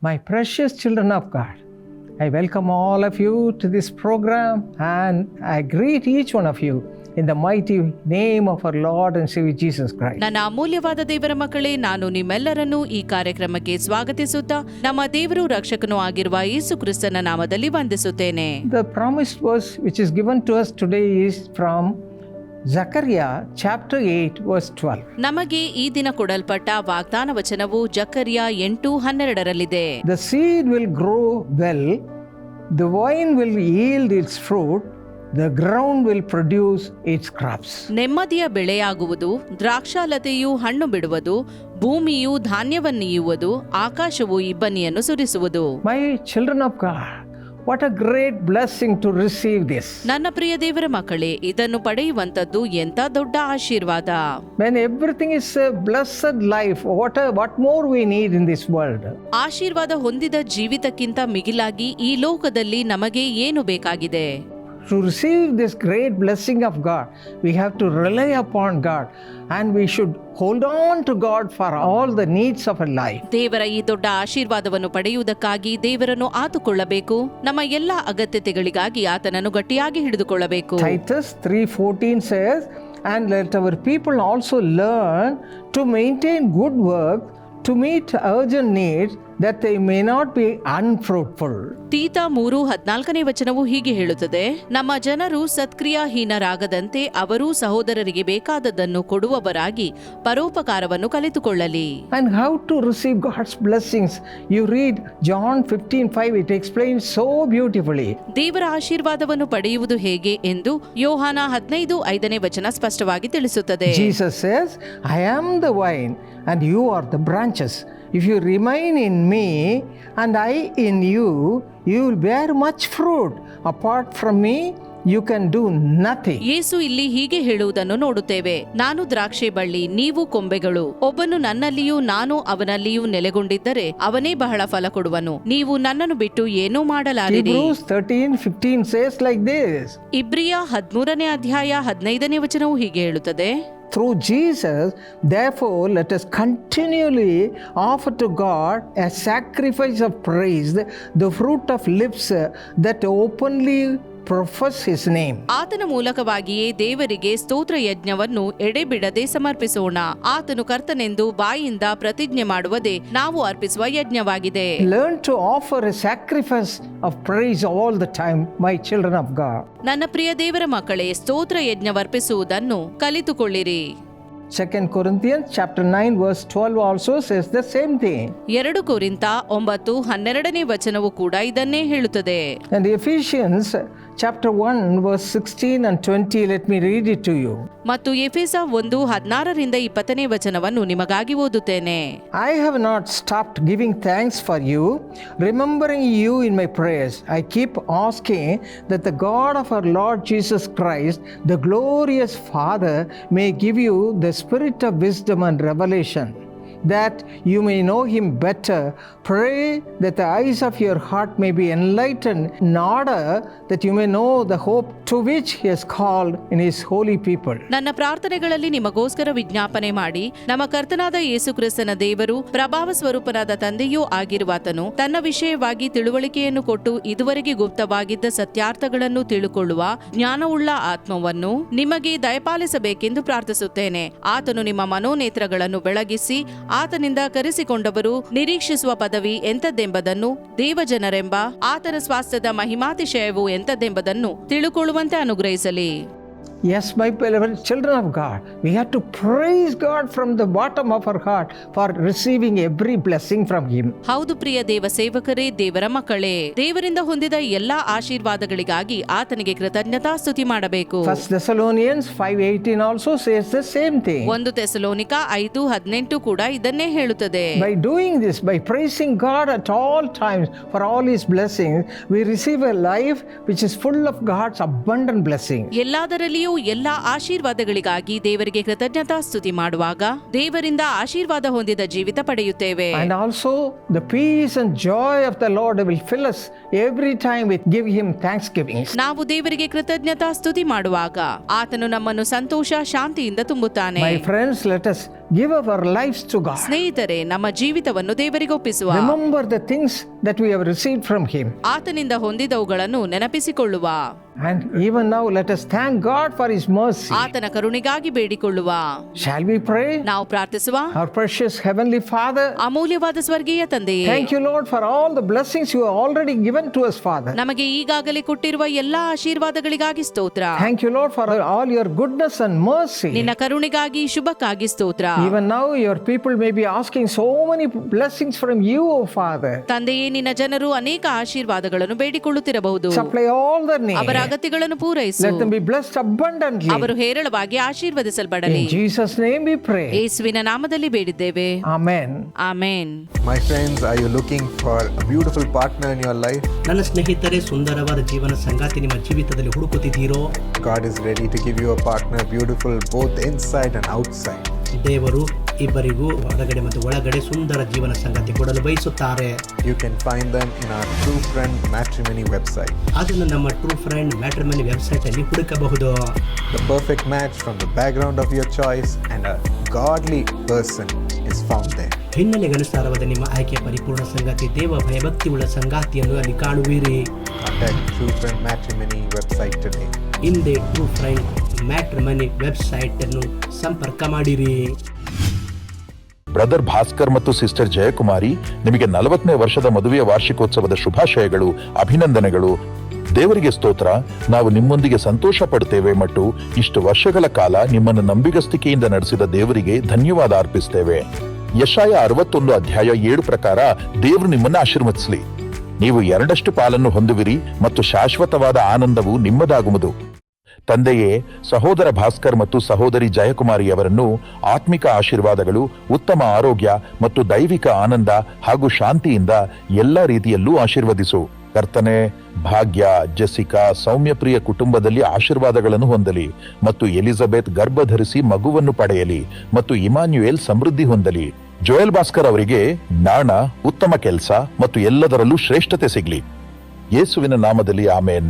My precious children of God, I welcome all of you to this program and I greet each one of you in the mighty name of our Lord and Savior Jesus Christ. ನನ್ನ ಅಮೂಲ್ಯವಾದ ದೇವರ ಮಕ್ಕಳೇ, ನಾನು ನಿಮ್ಮೆಲ್ಲರನ್ನೂ ಈ ಕಾರ್ಯಕ್ರಮಕ್ಕೆ ಸ್ವಾಗತಿಸುತ್ತಾ ನಮ್ಮ ದೇವರು ರಕ್ಷಕನೂ ಆಗಿರುವ ಯೇಸು ಕ್ರಿಸ್ತನ ನಾಮದಲ್ಲಿ ವಂದಿಸುತ್ತೇನೆ. The promised verse which is given to us today is from Zechariah chapter 8 verse 12. ನಮಗೆ ಈ ದಿನ ಕೊಡಲ್ಪಟ್ಟ ವಾಗ್ದಾನ ವಚನವು ಜಕರ್ಯ 8:12 The seed will grow well, the vine will yield its fruit, the ground will produce its crops. ನೆಮ್ಮದಿಯ ಬೆಳೆಯಾಗುವುದು, ದ್ರಾಕ್ಷಾಲತೆಯು ಹಣ್ಣು ಬಿಡುವುದು, ಭೂಮಿಯು ಧಾನ್ಯವನ್ನೀಯುವುದು, ಆಕಾಶವು ಇಬ್ಬನಿಯನ್ನು ಸುರಿಸುವುದು. My children of God, what a great blessing to receive this. ನನ್ನ ಪ್ರಿಯ ದೇವರ ಮಕ್ಕಳೇ, ಇದನ್ನು ಪಡೆಯುವಂತದ್ದು ಎಂತ ದೊಡ್ಡ ಆಶೀರ್ವಾದ. When everything is a blessed life, what more we need in this world? ಆಶೀರ್ವಾದ ಹೊಂದಿದ ಜೀವಿತಕ್ಕಿಂತ ಮಿಗಿಲಾಗಿ ಈ ಲೋಕದಲ್ಲಿ ನಮಗೆ ಏನು ಬೇಕಾಗಿದೆ? To receive this great blessing of God, we have to rely upon God and we should hold on to God for all the needs of our life. ದೇವರ ಈ ದೊಡ್ಡ ಆಶೀರ್ವಾದವನ್ನು ಪಡೆಯುವುದಕ್ಕಾಗಿ ದೇವರನ್ನು ಆತುಕೊಳ್ಳಬೇಕು. ನಮ್ಮ ಎಲ್ಲ ಅಗತ್ಯತೆಗಳಿಗಾಗಿ ಆತನನ್ನು ಗಟ್ಟಿಯಾಗಿ ಹಿಡಿದುಕೊಳ್ಳಬೇಕು. Titus 3:14 says, and let our people also learn to maintain good work to meet urgent needs that they may not be unfruitful. ತೀತ 3:14 ವಚನವು ಹೀಗೆ ಹೇಳುತ್ತದೆ, ನಮ್ಮ ಜನರು ಸತ್ಕ್ರಿಯಾಹೀನರಾಗದಂತೆ ಅವರು ಸಹೋದರರಿಗೆ ಬೇಕಾದದ್ದನ್ನು ಕೊಡುವವರಾಗಿ ಪರೋಪಕಾರವನ್ನು ಕಲಿತುಕೊಳ್ಳಲಿ. And how to receive God's blessings? You read John 15:5, it explains so beautifully. ದೇವರ ಆಶೀರ್ವಾದವನ್ನು ಪಡೆಯುವುದು ಹೇಗೆ ಎಂದು ಯೋಹಾನ 15:5 ವಚನ ಸ್ಪಷ್ಟವಾಗಿ ತಿಳಿಸುತ್ತದೆ. Jesus says, I am the vine and you are the branches. If you remain in me and I in you, you will bear much fruit. Apart from me, you can do nothing. ಯೇಸು ಇಲ್ಲಿ ಹೀಗೆ ಹೇಳುವುದನ್ನು ನೋಡುತ್ತೇವೆ, ನಾನು ದ್ರಾಕ್ಷಿ ಬಳ್ಳಿ, ನೀವು ಕೊಂಬೆಗಳು. ಒಬ್ಬನು ನನ್ನಲ್ಲಿಯೂ ನಾನು ಅವನಲ್ಲಿಯೂ ನೆಲೆಗೊಂಡಿದ್ದರೆ ಅವನೇ ಬಹಳ ಫಲ ಕೊಡುವನು. ನೀವು ನನ್ನನ್ನು ಬಿಟ್ಟು ಏನೂ ಮಾಡಲಾರಿರಿ. Hebrews 13:15 says like this. ಇಬ್ರಿಯ 13:15 ವಚನವು ಹೀಗೆ ಹೇಳುತ್ತದೆ, Through Jesus, therefore, let us continually offer to God a sacrifice of praise, the fruit of lips that openly profess His name. ಆತನ ಮೂಲಕವಾಗಿಯೇ ದೇವರಿಗೆ ಸ್ತೋತ್ರ ಯಜ್ಞವನ್ನು ಎಡೆಬಿಡದೆ ಸಮರ್ಪಿಸೋಣ. ಆತನು ಕರ್ತನೆಂದು ಬಾಯಿಂದ ಪ್ರತಿಜ್ಞೆ ಮಾಡುವುದೇ ನಾವು ಅರ್ಪಿಸುವ ಯಜ್ಞವಾಗಿದೆ. Learn to offer a sacrifice of praise all the time, my children of God. ನನ್ನ ಪ್ರಿಯ ದೇವರ ಮಕ್ಕಳೇ, ಸ್ತೋತ್ರ ಯಜ್ಞವರ್ಪಿಸುವುದನ್ನು ಕಲಿತುಕೊಳ್ಳಿರಿ. 2 Corinthians chapter 9 verse 12 also says the same thing. 2 ಕೊರಿಂಥ 9:12 ವಚನವು ಕೂಡ ಇದನ್ನೇ ಹೇಳುತ್ತದೆ. And Ephesians chapter 1 verse 16 and 20, let me read it to you. ಮತ್ತು ಎಫೆಸ 1:16-20 ವಚನವನ್ನು ನಿಮಗಾಗಿ ಓದುತ್ತೇನೆ. I have not stopped giving thanks for you, remembering you in my prayers. I keep asking that the God of our Lord Jesus Christ, the glorious Father, may give you the spirit of wisdom and revelation, that you may know Him better. Pray that the eyes of your heart may be enlightened, in order that you may know the hope to which He has called in His holy people. ನನ್ನ ಪ್ರಾರ್ಥನೆಗಳಲ್ಲಿ ನಿಮಗೋಸ್ಕರ ವಿಜ್ಞಾಪನೆ ಮಾಡಿ, ನಮ್ಮ ಕರ್ತನಾದ ಯೇಸು ಕ್ರಿಸ್ತನ ದೇವರು, ಪ್ರಭಾವ ಸ್ವರೂಪನಾದ ತಂದೆಯೂ ಆಗಿರುವಾತನು ತನ್ನ ವಿಷಯವಾಗಿ ತಿಳುವಳಿಕೆಯನ್ನು ಕೊಟ್ಟು ಇದುವರೆಗೆ ಗುಪ್ತವಾಗಿದ್ದ ಸತ್ಯಾರ್ಥಗಳನ್ನು ತಿಳುಕೊಳ್ಳುವ ಜ್ಞಾನವುಳ್ಳ ಆತ್ಮವನ್ನು ನಿಮಗೆ ದಯಪಾಲಿಸಬೇಕೆಂದು ಪ್ರಾರ್ಥಿಸುತ್ತೇನೆ. ಆತನು ನಿಮ್ಮ ಮನೋನೇತ್ರಗಳನ್ನು ಬೆಳಗಿಸಿ ಆತನಿಂದ ಕರೆಸಿಕೊಂಡವರು ನಿರೀಕ್ಷಿಸುವ ಪದವಿ ಎಂತದ್ದೆಂಬುದನ್ನು, ದೇವಜನರೆಂಬ ಆತನ ಸ್ವಾಸ್ಥ್ಯದ ಮಹಿಮಾತಿಶಯವು ಎಂತದ್ದೆಂಬುದನ್ನು ತಿಳುಕೊಳ್ಳುವಂತೆ ಅನುಗ್ರಹಿಸಲಿ. Yes, my beloved children of God, we have to praise God from the bottom of our heart for receiving every blessing from Him. ಹೌದು ಪ್ರಿಯ ದೇವ ಸೇವಕರೇ, ದೇವರ ಮಕ್ಕಳೇ, ದೇವರಿಂದ ಹೊಂದಿದ ಎಲ್ಲಾ ಆಶೀರ್ವಾದಗಳಿಗಾಗಿ ಆತನಿಗೆ ಕೃತಜ್ಞತಾ ಸ್ತುತಿ ಮಾಡಬೇಕು. 1 Thessalonians 5:18 also says the same thing. 1 Thessalonica 5:18 ಕೂಡ ಇದನ್ನೇ ಹೇಳುತ್ತದೆ. By doing this, by praising God at all times for all His blessings, we receive a life which is full of God's abundant blessing. ಎಲ್ಲಾದರಲ್ಲಿಯೂ ನೀವು ಎಲ್ಲಾ ಆಶೀರ್ವಾದಗಳಿಗಾಗಿ ದೇವರಿಗೆ ಕೃತಜ್ಞತಾ ಸ್ತುತಿ ಮಾಡುವಾಗ ದೇವರಿಂದ ಆಶೀರ್ವಾದ ಹೊಂದಿದ ಜೀವಿತ ಪಡೆಯುತ್ತೇವೆ. And also the peace and joy of the Lord will fill us every time we give him thanksgiving. ನಾವು ದೇವರಿಗೆ ಕೃತಜ್ಞತಾ ಸ್ತುತಿ ಮಾಡುವಾಗ ಆತನು ನಮ್ಮನ್ನು ಸಂತೋಷ ಶಾಂತಿಯಿಂದ ತುಂಬುತ್ತಾನೆ. My friends, let us give our lives to God. ಸ್ನೇಹಿತರೆ, ನಮ್ಮ ಜೀವಿತವನ್ನು ದೇವರಿಗೆ ಒಪ್ಪಿಸುವ. Remember the things that we have received from him. ಆತನಿಂದ ಹೊಂದಿದವುಗಳನ್ನು ನೆನಪಿಸಿಕೊಳ್ಳುವ. And even now let us thank God for his mercy. ಆತನ ಕರುಣೆಗಾಗಿ ಬೇಡಿಕೊಳ್ಳುವ. Shall we pray? ನಾವು ಪ್ರಾರ್ಥಿಸುವ. Our precious heavenly Father, ಅಮೂಲ್ಯವಾದ ಸ್ವರ್ಗೀಯ ತಂದೆಯೇ, thank you Lord for all the blessings you have already given to us, Father. ನಮಗೆ ಈಗಾಗಲೇ ಕೊಟ್ಟಿರುವ ಎಲ್ಲಾ ಆಶೀರ್ವಾದಗಳಿಗಾಗಿ ಸ್ತೋತ್ರ. Thank you Lord for all your goodness and mercy. ನಿನ್ನ ಕರುಣೆಗಾಗಿ ಶುಭಕ್ಕಾಗಿ ಸ್ತೋತ್ರ. Even now your people may be asking so many blessings from you, O Father. ತಂದೆಯೇ, ನಿನ್ನ ಜನರು ಅನೇಕ ಆಶೀರ್ವಾದಗಳನ್ನು ಬೇಡಿಕೊಳ್ಳುತ್ತಿರಬಹುದು. Supply all their needs. ಅವರ ಅಗತ್ಯಗಳನ್ನು ಪೂರೈಸು. Let them be blessed abundantly. ಅವರು ಹೇರಳವಾಗಿ ಆಶೀರ್ವದಿಸಲ್ಪಡಲಿ. In Jesus' name we pray. ಯೇಸುವಿನ ನಾಮದಲ್ಲಿ ಬೇಡಿದ್ದೇವೆ. Amen. Amen. My friends, are you looking for a beautiful partner in your life? ನನ್ನ ಸ್ನೇಹಿತರೆ, ಸುಂದರವಾದ ಜೀವನ ಸಂಗಾತಿ ನಿಮ್ಮ ಜೀವಿತದಲ್ಲಿ ಹುಡುಕುತ್ತಿದ್ದೀರೋ? God is ready to give you a partner beautiful both inside and outside. ದೇವರು ಇಬ್ಬರಿಗೂ ಹೊರಗಡೆ ಮತ್ತು ಒಳಗಡೆ ಸುಂದರ ಜೀವನ ಸಂಗಾತಿ ಕೊಡಲು ಬಯಸುತ್ತಾರೆ. You can find them in our True Friend Matrimony website. ಅದನ್ನು ನಮ್ಮ ಟ್ರೂ ಫ್ರೆಂಡ್ ಮ್ಯಾಟ್ರಿಮನಿ ವೆಬ್ಸೈಟ್ ಅಲ್ಲಿ ಹುಡುಕಬಹುದು. The perfect match from the background of your choice and a godly person is found there. ಹಿನ್ನೆಲೆಗನುಸಾರವಾದ ನಿಮ್ಮ ಆಯ್ಕೆಯ ಪರಿಪೂರ್ಣ ಸಂಗಾತಿ, ದೇವ ಭಯಭಕ್ತಿ ಉಳ್ಳ ಸಂಗಾತಿಯನ್ನು ಅಲ್ಲಿ ಕಾಣುವಿರಿ. Contact True Friend Matrimony website today. ಹಿಂದೆ ಟ್ರೂ ಫ್ರೆಂಡ್ ಮ್ಯಾಟ್ರಿಮನಿ ವೆಬ್ಸೈಟ್ ಅನ್ನು ಸಂಪರ್ಕ ಮಾಡಿರಿ. ಬ್ರದರ್ ಭಾಸ್ಕರ್ ಮತ್ತು ಸಿಸ್ಟರ್ ಜಯಕುಮಾರಿ, ನಿಮಗೆ 40ನೇ ವರ್ಷದ ಮದುವೆಯ ವಾರ್ಷಿಕೋತ್ಸವದ ಶುಭಾಶಯಗಳು, ಅಭಿನಂದನೆಗಳು. ದೇವರಿಗೆ ಸ್ತೋತ್ರ. ನಾವು ನಿಮ್ಮೊಂದಿಗೆ ಸಂತೋಷ ಪಡುತ್ತೇವೆ ಮತ್ತು ಇಷ್ಟು ವರ್ಷಗಳ ಕಾಲ ನಿಮ್ಮನ್ನು ನಂಬಿಗಸ್ತಿಕೆಯಿಂದ ನಡೆಸಿದ ದೇವರಿಗೆ ಧನ್ಯವಾದ ಅರ್ಪಿಸುತ್ತೇವೆ. ಯೆಶಾಯ 61 ಅಧ್ಯಾಯ 7 ಪ್ರಕಾರ ದೇವರು ನಿಮ್ಮನ್ನು ಆಶೀರ್ವದಿಸಲಿ. ನೀವು 2 ಪಾಲನ್ನು ಹೊಂದುವಿರಿ ಮತ್ತು ಶಾಶ್ವತವಾದ ಆನಂದವು ನಿಮ್ಮದಾಗುವುದು. ತಂದೆಯೇ, ಸಹೋದರ ಭಾಸ್ಕರ್ ಮತ್ತು ಸಹೋದರಿ ಜಯಕುಮಾರಿಯವರನ್ನು ಆತ್ಮಿಕ ಆಶೀರ್ವಾದಗಳು, ಉತ್ತಮ ಆರೋಗ್ಯ ಮತ್ತು ದೈವಿಕ ಆನಂದ ಹಾಗೂ ಶಾಂತಿಯಿಂದ ಎಲ್ಲ ರೀತಿಯಲ್ಲೂ ಆಶೀರ್ವದಿಸು. ಕರ್ತನೆ, ಭಾಗ್ಯ, ಜೆಸಿಕಾ ಸೌಮ್ಯಪ್ರಿಯ ಕುಟುಂಬದಲ್ಲಿ ಆಶೀರ್ವಾದಗಳನ್ನು ಹೊಂದಲಿ ಮತ್ತು ಎಲಿಜಬೆತ್ ಗರ್ಭಧರಿಸಿ ಮಗುವನ್ನು ಪಡೆಯಲಿ ಮತ್ತು ಇಮಾನ್ಯುಯೇಲ್ ಸಮೃದ್ಧಿ ಹೊಂದಲಿ. ಜೋಯಲ್ ಭಾಸ್ಕರ್ ಅವರಿಗೆ ಜ್ಞಾನ, ಉತ್ತಮ ಕೆಲಸ ಮತ್ತು ಎಲ್ಲದರಲ್ಲೂ ಶ್ರೇಷ್ಠತೆ ಸಿಗಲಿ. ಯೇಸುವಿನ ನಾಮದಲ್ಲಿ ಆಮೇನ್.